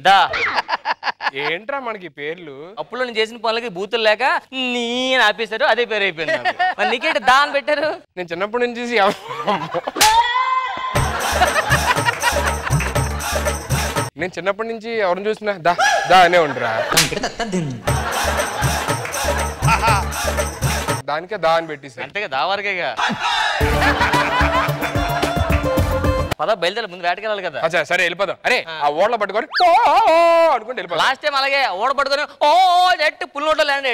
దా. ఏంట్రా మనకి పేర్లు? అప్పుడు నేను చేసిన పనులకి బూతులు లేక నీ అని ఆపేశారు, అదే పేరు అయిపోయింది. మరి నీకేంటి దా అని పెట్టారు? నేను చిన్నప్పటి నుంచి ఎవరిని చూసినా దా దా అనే ఉండరా, దానికే దా అని పెట్టేసి అంతేగా దా వరకేగా. పద బయలుదేరి, ముందు వేటకెళ్ళాలి కదా. అచ్చా సరే వెళ్ళిపోదాం. అరే ఆ ఓడలో పట్టుకొని అనుకుంటే వెళ్ళిపోదాం. లాస్ట్ టైం అలాగే ఓడ పట్టుకొని ఓ జట్టు పుల్లోట ల్యాండ్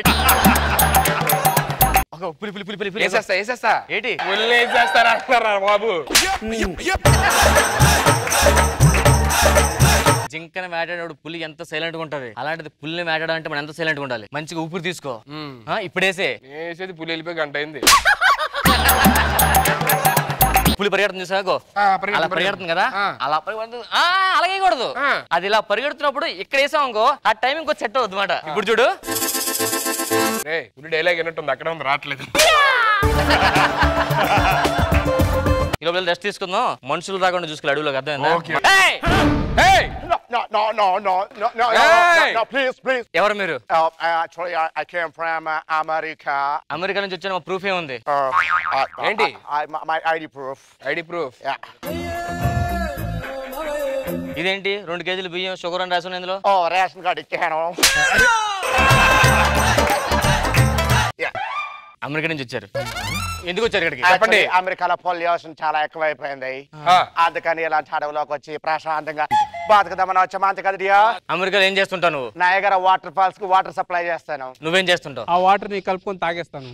వేసేస్తా ఏంటి పుల్లు వేసేస్తారా బాబు. జింకని వేటాడేవాడు పులి ఎంత సైలెంట్ గా ఉంటది, అలాంటిది పుల్ని వేటాడాలంటే అంటే మనం ఎంత సైలెంట్ గా ఉండాలి. మంచిగా ఊపిరి తీసుకో. ఇప్పుడేసే వేసేది పులి వెళ్ళిపోయి గంట అయింది. పులి పరిగెడుతుంది చూసాగో, అలా పరిగెడుతుంది కదా, అలా పరిగెడుతుంది. అలాగే కూడదు, అది ఇలా పరిగెడుతున్నప్పుడు ఇక్కడ వేసాం అనుకో ఆ టైం ఇంకో సెట్ అవుతుంది అన్నమాట. ఇప్పుడు చూడు పులి డైలాగ్ విన్నట్టుంది, అక్కడ ఉంది రావట్లేదు. ఈ లోపల రెస్ట్ తీసుకుందాం, మనుషులు రాకుండా చూసుకోవాలి అడవిలోకి. అర్థమైందా? ఎవరు మీరు? అమెరికా నుంచి వచ్చిన ప్రూఫ్ ఏముంది? ఏంటి? ID proof. ఇదేంటి 2 కేజీలు బియ్యం షుగర్ అని రాసి ఇందులో? రేషన్ కార్డు ఇచ్చాను. అమెరికా నుంచి వచ్చారు, ఎందుకు వచ్చారు ఇక్కడికి? చెప్పండి. అమెరికాలో పొల్యూషన్ చాలా ఎక్కువైపోయింది, అందుకని ఇలాంటి అడవులోకి వచ్చి ప్రశాంతంగా బతుకుదామని వచ్చాము. అంతే కదా డియా? అమెరికాలో ఏం చేస్తుంటావు నువ్వు? నయగరా వాటర్ ఫాల్స్ కి వాటర్ సప్లై చేస్తాను. నువ్వేం చేస్తుంటావు? ఆ వాటర్ ని కలుపుకొని తాగేస్తాను.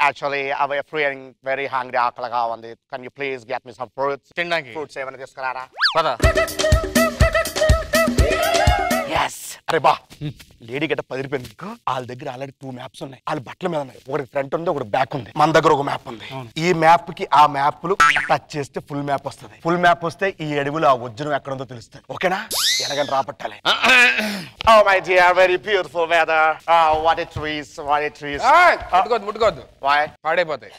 Actually, I was feeling very hungry. ఆకలిగా ఉంది. Can you please get me some fruits? తినడానికి ఫ్రూట్స్ ఏమైనా తీసుకురారా? పద. Yes. అరే బా, లేడీ గట్ట 10 రూపాయలు. వాళ్ళ దగ్గర ఆల్రెడీ 2 మ్యాప్స్ ఉన్నాయి. వాళ్ళ బట్టల మీద ఉన్నాయి, ఒకటి ఫ్రంట్ ఉంది, ఒకటి బ్యాక్ ఉంది. మన దగ్గర ఒక మ్యాప్ ఉంది. ఈ మ్యాప్ కి ఆ మ్యాప్లు టచ్ చేస్తే ఫుల్ మ్యాప్ వస్తుంది. ఫుల్ మ్యాప్ వస్తే ఈ అడవిలో ఆ వజ్రం ఎక్కడ ఉందో తెలుస్తుంది. ఓకేనా? ఎలాగని రాపట్టాలి. Oh my dear, very beautiful weather. What a trees, what a trees. ముట్టుకోవద్దు, Why? పాడైపోతాయి.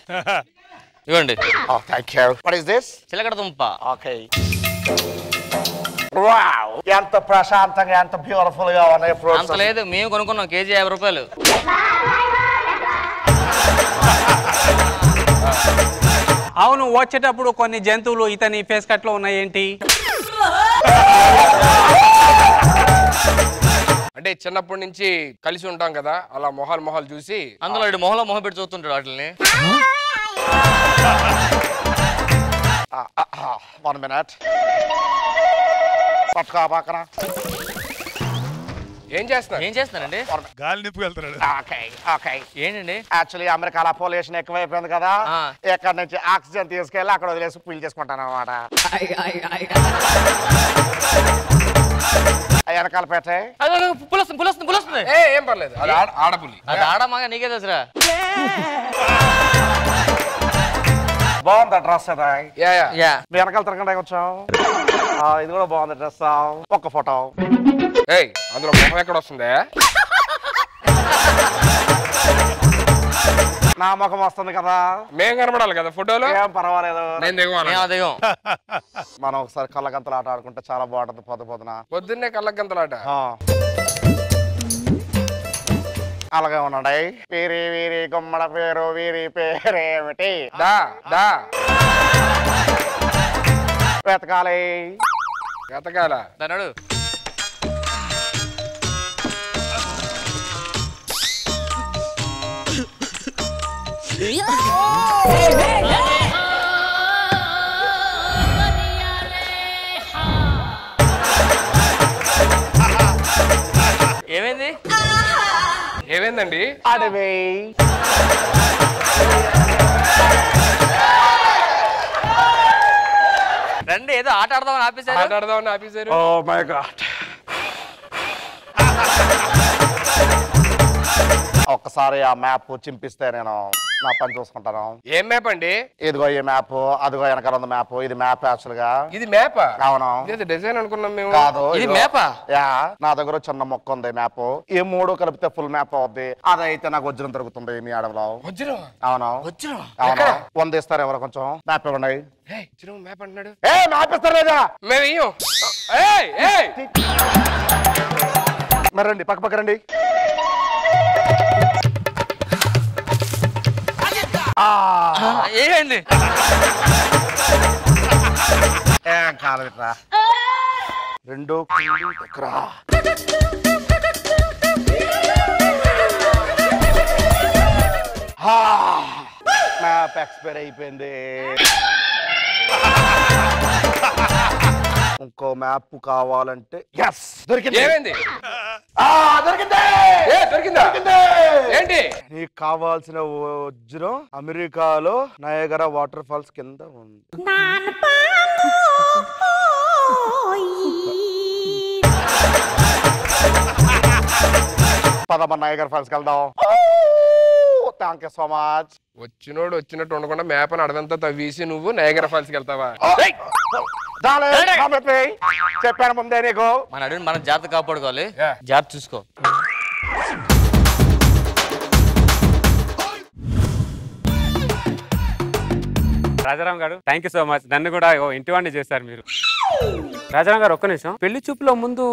ఇవ్వండి. Oh, thank you. What is this? చిలకడ దుంప. Okay. Wow! ఎంత ప్రశాంతంగా, ఎంత బ్యూటిఫుల్ గా ఉన్నాయి ఫ్రూట్స్. అంత లేదు, మేము కొనుక్కున్నాం, కేజీ 50 రూపాయలు. అవును, వచ్చేటప్పుడు కొన్ని జంతువులు ఇతని ఫేస్ కట్ లో ఉన్నాయి. ఏంటి అంటే చిన్నప్పటి నుంచి కలిసి ఉంటాం కదా, అలా మొహాలు చూసి అందులో మొహంలో మొహం పెట్టి చూస్తుంటాడు వాటిని. 1 minute. పట్టుకో పక్కన. ఏం చేస్తున్నారండి? గాలి నింపుకు వెళ్తున్నాడు. ఏంటండి? యాక్చువల్లీ అమెరికాలో పొల్యూషన్ ఎక్కువైపోయింది కదా, ఇక్కడ నుంచి ఆక్సిజన్ తీసుకెళ్ళి అక్కడ వదిలేసి పీల్ చేసుకుంటాను అనమాట. వెనకాల పెట్టే పులొస్తుంది. ఏం పర్లేదు, అది ఆడపులి. అది ఆడమాగా నీకే తెలుసురా. బాగుంది డ్రెస్. వెనకాల తిరగడానికి వచ్చాం. ఇది కూడా బాగుంది డ్రెస్. ఒక్క ఫోటో. అందులో మొహం ఎక్కడ వస్తుంది? నా ముఖం వస్తుంది కదా, మేం కనబడాలి కదా ఫోటోలో. ఏం పర్వాలేదు, దిగం. మనం ఒకసారి కళ్ళగంతలు ఆట ఆడుకుంటే చాలా బాగుంటుంది. పొద్దున్నే కళ్ళగంతలాట. అలాగే ఉండండి. వీరి వీరి గుమ్మడ పేరు, వీరి పేరేమిటి? దా వెతకాలి. దానాడు ఏమైందండి? అడవి. రండి, ఏదో ఆట ఆడదామని ఆపేశారు. Oh my God. ఒక్క ఒక్కసారి ఆ మ్యాప్ చింపిస్తే నేను నా పని చూసుకుంటాను. ఏం మ్యాప్ అండి? ఇదిగో ఈ మ్యాప్, అదిగో వెనకాల ఉంది మ్యాప్. ఇది మ్యాప్ యాక్చువల్ గా. ఇది మ్యాపా? అవును. ఇది డిజైన్ అనుకున్నాం మేము. కాదు, ఇది మ్యాపా? యా, నా దగ్గర చిన్న మొక్క ఉంది మ్యాప్. ఈ మూడు కలిపితే ఫుల్ మ్యాప్ అవుద్ది. అదైతే నాకు వజ్రం దొరుకుతుంది మీ అడవిలో. వజ్రం? అవును. వజ్రం? అవును. 100 ఇస్తారు ఎవరు? కొంచెం మ్యాప్ ఇవ్వండి. వజ్రం మ్యాప్ అంటున్నాడు. మ్యాప్ ఇస్తారు లేదా? మేము ఇయ్యం. మరి రండి, పక్క రండి. ఏంటి కాలరా 2 ఎకరా. మ్యాప్ ఎక్స్పైర్ అయిపోయింది. ఇంకో మ్యాప్ కావాలంటే దొరికింది. ఏమైంది? దొరికిందా? ఏంటి నీకు కావాల్సిన వజ్రం అమెరికాలో నయాగరా వాటర్ ఫాల్స్ కింద ఉంది. పదమ్మ నయాగరా ఫాల్స్ కి వెళ్దాం. Thank you so much. వచ్చినోడు వచ్చినట్టు ఉండకుండా మ్యాప్ అని అడవంతా తవ్వేసి నువ్వు నయాగరా ఫాల్స్ కి వెళ్తావా? చెప్పాను ముందే నీకు. మన అడవిని మనం జాగ్రత్త కాపాడుకోవాలి. జాగ్రత్త చూసుకో. రాజారాం గారు థ్యాంక్ యూ సో మచ్. నన్ను కూడా ఇంటివాడిని చేశారు మీరు. రాజారాం గారు ఒక్క నిమిషం, పెళ్లి చూపులో ముందు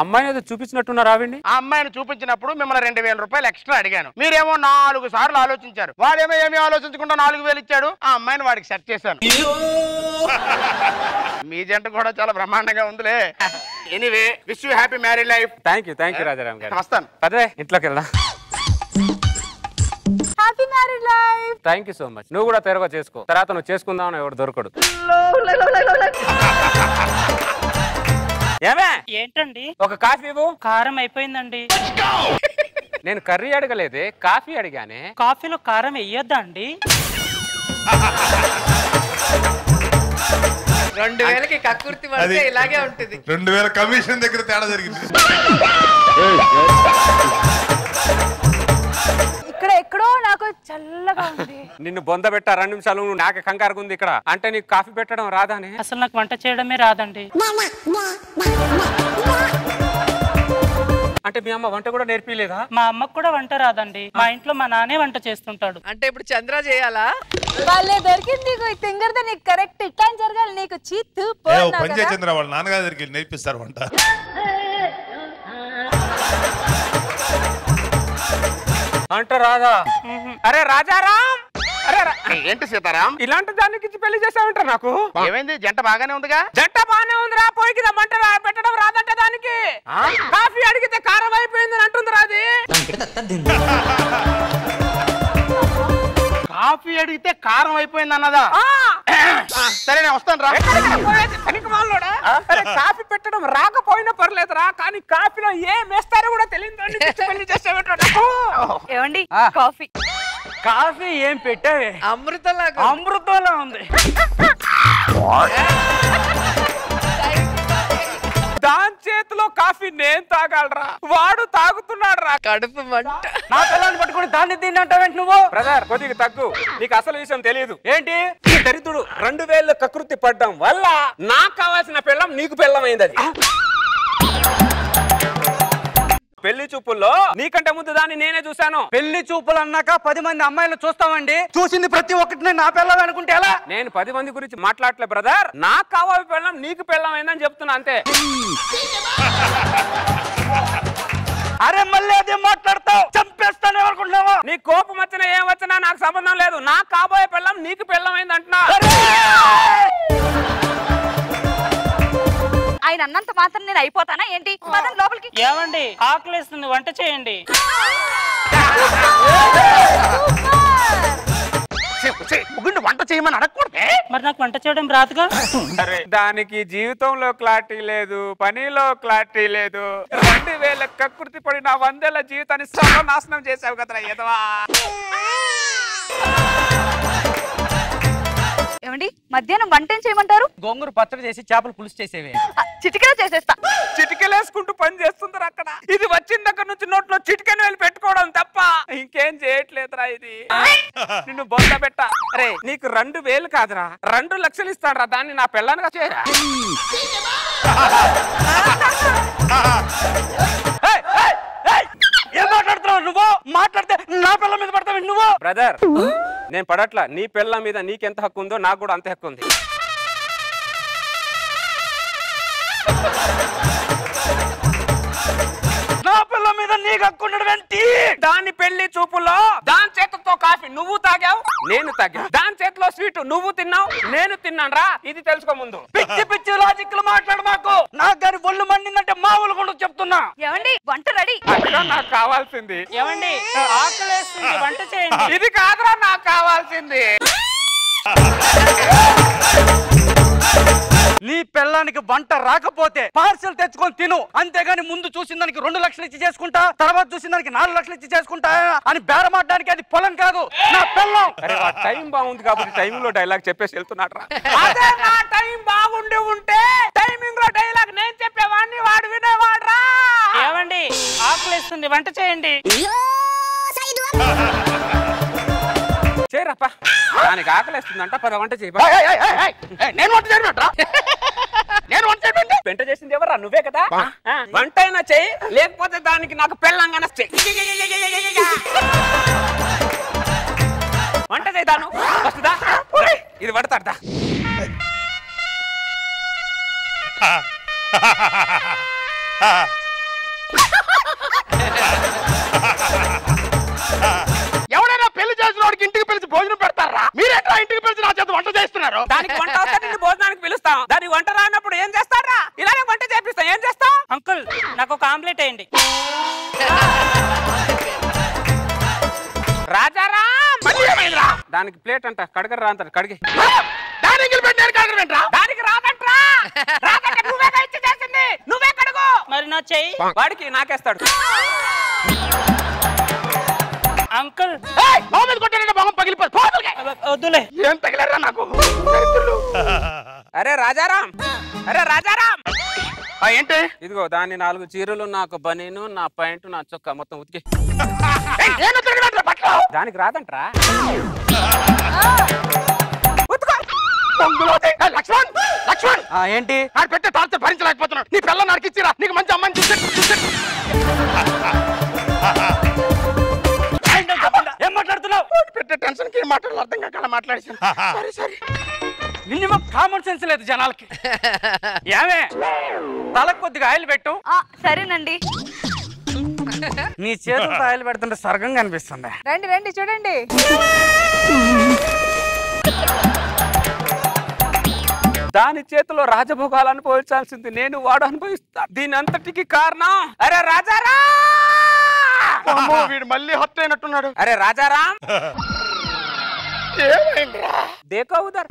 అమ్మాయిని ఏదో చూపించినట్టున్నారు. ఆవిడ్ని ఆ అమ్మాయిని చూపించినప్పుడు మిమ్మల్ని 2000 రూపాయలు ఎక్స్ట్రా అడిగాను. మీరేమో 4 సార్లు ఆలోచించారు. వాడేమో ఏమీ ఆలోచించకుండా 4000 ఇచ్చాడు. ఆ అమ్మాయిని వాడికి సెట్ చేశాను. మీ జంట కూడా చాలా బ్రహ్మాండంగా ఉందిలే. Anyway, wish you happy married life. Thank you Rajaram గారు. వస్తాను. అదే ఇంట్లోకి వెళ్దాం. Happy married life. Thank you so much. నువ్వు కూడా త్వరగా చేసుకో, తర్వాత నువ్వు చేసుకుందాం ఎవరు దొరకడు. ఏమే ఏంటండి? ఒక కాఫీ ఇవ్వు. కారం అయిపోయిందండి. నేను కర్రీ అడగలేదే, కాఫీ అడిగానే. కాఫీలో కారం వెయ్యొద్దా అండి? 2000కి కక్కుర్తి పడితే ఇలాగే ఉంటుంది. 2000 కమిషన్ దగ్గర తేడా జరిగింది. ఇక్కడ ఎక్కడో నాకు చల్లగా ఉంది. నిన్ను బొంద పెట్టా 2 నిమిషాలు, నువ్వు నాకు కంగారుగా ఉంది ఇక్కడ అంటే. నీకు కాఫీ పెట్టడం రాదానే? అసలు నాకు వంట చేయడమే రాదండి. అంటే మీ అమ్మ వంట కూడా నేర్పిలేదా? మా అమ్మకు కూడా వంట రాదండి. మా ఇంట్లో మా నాన్నే వంట చేస్తుంటాడు. అంటే ఇప్పుడు చంద్ర చేయాలా? వాళ్ళే దొరికింది నీకు తింగర్ద. నీకు కరెక్ట్ ఇట్లా జరగాలి. నీకు చీత్తు పంచే చంద్ర వాళ్ళ నాన్నగారి దగ్గరికి నేర్పిస్తారు వంట. అంట రాదా? అరే రాజారాం, అరే ఏంటి సీతారాం, ఇలాంటి దానికి ఇచ్చి పెళ్లి చేసావంటారు నాకు? ఏమైంది? జంట బాగానే ఉందిగా. జంట బానే ఉందిరా, పోయికి మంట పెట్టడం రాదంట దానికి. కాఫీ అడిగితే కారం అయిపోయింది అంటుందిరా అది. కాఫీ అడిగితే కారం అయిపోయింది అన్నదా? సరే నేను వస్తాను రా. కాఫీ పెట్టడం రాకపోయినా పర్లేదురా, కానీ కాఫీలో ఏం వేస్తారో కూడా తెలియదు. పెళ్లి చేసావంటారు. ఏమండి కాఫీ? కాఫీ ఏం పెట్టావే? అమృతంలా ఉంది. దాని చేతిలో కాఫీ నేను తాగాలరా, వాడు తాగుతున్నాడు రా. కడుపు మంట. నా పిల్లని పట్టుకుని దాన్ని తిన్నంటావేంటి నువ్వు? బ్రదర్ కొద్దిగా తగ్గు, నీకు అసలు విషయం తెలియదు. ఏంటి దరిద్రుడు 2000 కకృతి పడ్డం వల్ల నాకు కావాల్సిన పిల్లం నీకు పిల్లమైంది. అది పెళ్లి చూపుల్లో నీకంటే ముందు దాన్ని నేనే చూశాను. పెళ్లి చూపులు అన్నాక 10 మంది అమ్మాయిలు చూస్తామండి. చూసింది ప్రతి ఒక్కటిని నా పిల్లం అనుకుంటే ఎలా? నేను 10 మంది గురించి మాట్లాడలే బ్రదర్. నాకు కావాలి పిల్లం, నీకు పిల్లమైందని చెప్తున్నా అంతే. అరే మళ్ళీ అదే మాట్లాడతావు, చంపేస్తాను అనుకుంటున్నావా? నీ కోపం వచ్చినా ఏం వచ్చినా నాకు సంబంధం లేదు. నాకు కాబోయే పిల్లం నీకు పిల్లమైంది అంటున్నా. ఆయన అన్నంత మాత్రం నేను అయిపోతానా ఏంటి? లోపలికి. ఏమండి ఆకలేస్తుంది, వంట చేయండి. వంట చేయమని అడగకూడదే. మరి నాకు వంట చేయడం రాదుగా. దానికి జీవితంలో క్లారిటీ లేదు, పనిలో క్లారిటీ లేదు. 2000 కకృతి పడి నా 100 ఏళ్ల జీవితాన్ని సర్వనాశనం చేసావు కదరా ఎదవా. ఏమండి మధ్యాహ్నం వంట ఏం చేయమంటారు? గోంగూర పచ్చడి చేసి చేపల పులుసు చేసేవే. చిటికెలా చేసేస్తా. చిటికెలేసుకుంటూ పని చేస్తుంటారు అక్కడ. ఇది వచ్చిన దగ్గర నుంచి నోట్లో చిటికెను వెళ్ళి పెట్టుకోవడం తప్ప ఇంకేం చేయట్లేదురా ఇది. నిన్ను బొంద పెట్ట. అరే నీకు 2000 కాదురా 2 లక్షలు ఇస్తాను. దాన్ని నా పెళ్ళానిగా చేయరా. ఏం మాట్లాడుతున్నావు నువ్వు? మాట్లాడితే నా పిల్ల మీద పడతావు నువ్వు. బ్రదర్ నేను పడట్లా. నీ పిల్ల మీద నీకెంత హక్కు ఉందో నాకు కూడా అంత హక్కు ఉంది. నా పిల్ల మీద నీకు హక్కు ఉండడం ఏంటి? దాని పెళ్లి చూపులో దాని చేతితో కాఫీ నువ్వు తాగావు, నేను తాగా. దాని చేతిలో స్వీట్ నువ్వు తిన్నావు, నేను తిన్నాను రా. ఇది తెలుసుకో ముందు. పిచ్చి పిచ్చి లాజిక్లు మాట్లాడు మాకు. నాకు గారి ఒళ్ళు మండిందంటే మామూలుగా ఉండదు చెప్తున్నా. ఏమండి వంట రెడీ. అదిగా నాకు కావాల్సింది. ఏమండి ఆకలేస్తుంది వంట చేయండి. ఇది కాదురా నాకు కావాల్సింది. నీ పిల్లానికి వంట రాకపోతే పార్సల్ తెచ్చుకొని తిను, అంతేగాని ముందు చూసిన దానికి 2 లక్షలు ఇచ్చి చేసుకుంటా, తర్వాత చూసిన దానికి 4 లక్షలు ఇచ్చి చేసుకుంటా అని బేరమాడడానికి అది పొలం కాదు, నా పిల్లం. అరే టైం బాగుంది కాబట్టి టైమింగ్ లో డైలాగ్ చెప్పేసి వెళ్తున్నాడు రా. అదే నా టైం బాగుండి ఉంటే టైమింగ్ లో డైలాగ్ నేను చెప్పేవాడిని, వాడు వినేవాడు రా. ఏమండి ఆకలేస్తుంది వంట చేయండి. చేయరప్ప. దానికి ఆకలిస్తుందంట. 10 వంట చేయి. నేను వంట చేయమంటా? నేను వంట చేయమంటే వంట చేసింది ఎవరా? నువ్వే కదా. వంట అయినా చెయ్యి, లేకపోతే దానికి నాకు పెళ్ళంగానే వంట చేద్దాను. వస్తుందా? ఇది పడతాడా? ఎవరైనా పెళ్లి చేసిన వాడికి ఇంటికి పిలిచి భోజనం పెడతారా? మీరేంట్రా ఇంటికి పిలిచి నా చేత వంట చేస్తున్నారు? దానికి వంట వస్తే నిన్ను భోజనానికి పిలుస్తాం. దానికి వంట రానప్పుడు ఏం చేస్తారా? ఇలానే వంట చేపిస్తాం. ఏం చేస్తాం? అంకుల్ నాకు ఒక ఆమ్లెట్ వేయండి. రాజారాం దానికి ప్లేట్ అంట కడగరా అంటారు. కడిగి దానికి రాదంట్రా. రాదంటే నువ్వే ఇచ్చి చేసింది, నువ్వే కడుగు. మరి నా చెయ్యి వాడికి నాకేస్తాడు. అంకుల్ వద్దులే. ఏం తగిలేరా నాకు? అరే రాజారాం, అరే రాజారాం ఏంటి? ఇదిగో దాని 4 చీరలు, నాకు బనీను, నా ప్యాంటు, నా చొక్కా మొత్తం ఉతికి. దానికి రాదంట్రా. లక్ష్మణ్ లక్ష్మణ్ ఏంటి? నాకు పెట్టే టార్చర్ భరించలేకపోతున్నాడు. నీ పిల్ల నాకు ఇచ్చిరా, నీకు మంచి అమ్మాయిని చూసి. ఏం మాట్లాడుతున్నావు? పెట్టే టెన్షన్ కి ఏం మాట్లాడాలి అర్థం కాక మాట్లాడేసాను. సరే సరే. మినిమం కామన్ సెన్స్ లేదు జనాలకి. ఏమే తలకు కొద్దిగా ఆయిల్ పెట్టు. సరేనండి. నీ చేతులతో ఆయిల్ పెడుతుంటే స్వర్గంగా అనిపిస్తుంది. రండి రండి చూడండి. దాని చేతిలో రాజభోగాలు అనుభవించాల్సింది నేను, వాడు అనుభవిస్తా. దీని అంతటికి కారణం అరే రాజారా. వీడు మళ్ళీ హత్య అయినట్టున్నాడు. అరే రాజారాం ఏమైందిరా? దేకో ఉదర్.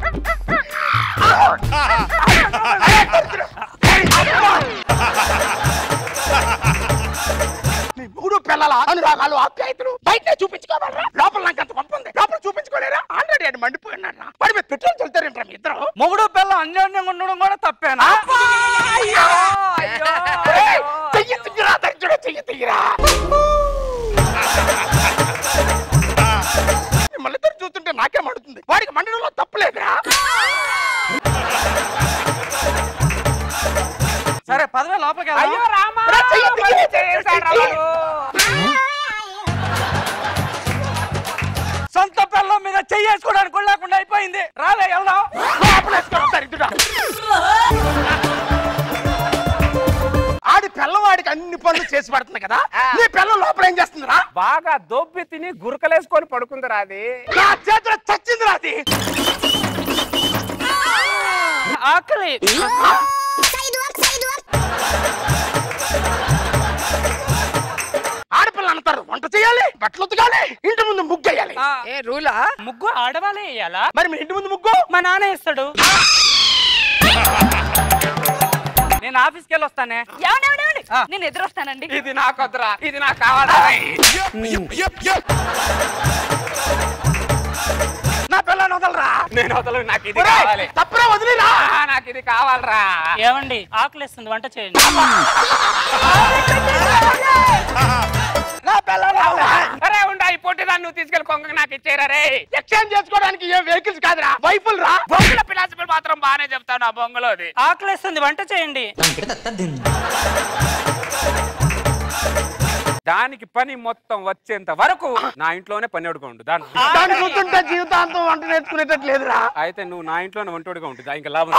మీ 3 పిల్లల అనురాగాలు ఆప్యాయతలు బయట చూపించుకోవాలరా? లోపల నాకు అంత పంపుంది, లోపల చూపించుకోలేరా? ఆల్రెడీ అది మండిపోయినారా? మరి మీరు పెట్రోల్ చల్లుతారేంట్రా మీ ఇద్దరు? మొగుడు పిల్ల అన్యోన్యంగా ఉండడం కూడా తప్పేనా? చెయ్యి తియ్యరా, దరిద్రుడు చెయ్యి తియ్యరా. మిమ్మల్ని ఇద్దరు చూస్తుంటే నాకే మండుతుంది. వాడికి మండడంలో తప్పులేదురా. సరే పదవే లోపలికి అయ్యో రామా. సొంత పిల్లల మీద చెయ్యేసుకోవడానికి లేకుండా అయిపోయింది. రాలే వెళ్దాం. ఆడి పిల్లవాడికి అన్ని పనులు చేసి పడుతుంది కదా, నీ పిల్లల లోపల ఏం చేస్తుందిరా? బాగా దొబ్బి తిని గురకలేసుకొని పడుకుందిరా. అది నా చేతిలో చచ్చిందిరా. అది ఆకలి. ఆడపిల్ల అంటారు వంట చేయాలి, బట్టలు ఉతకాలి, ఇంటి ముందు ముగ్గు వేయాలి. ఏ రూలా? ముగ్గు ఆడవాళ్ళే వేయాలా? మరి మీ ఇంటి ముందు ముగ్గు మా నాన్న వేస్తాడు. నేను ఆఫీస్కి వెళ్ళి వస్తానే. నేను ఎదురొస్తానండి. ఇది నాకు వద్దురా, ఇది నాకు కావాలా? నా పిల్లని వదలరా. నేను వదలను, నాకు ఇది కావాలి. తప్పురా, వదిలేరా. నాకు ఇది కావాలరా. ఏమండి ఆకలిస్తుంది వంట చేయండి. నా పిల్లని అరే ఉండా, ఈ దాన్ని నువ్వు తీసుకెళ్లి కొంగ నాకు ఇచ్చేరా రే. ఎక్స్చేంజ్ చేసుకోవడానికి ఏ వెహికల్స్ కాదురా, వైఫుల్ రా. బొంగుల ఫిలాసఫీ మాత్రం బానే చెప్తాను. ఆ బొంగులోది ఆకలేస్తుంది, వంట చేయండి. దానికి పని మొత్తం వచ్చేంత వరకు నా ఇంట్లోనే పని అడుకోండు. దాన్ని చూస్తుంటే జీవితాంతం వంట నేర్చుకునేటట్టు లేదురా. అయితే నువ్వు నా ఇంట్లోనే వంటోడుగా ఉంటుంది. ఇంకా లాభం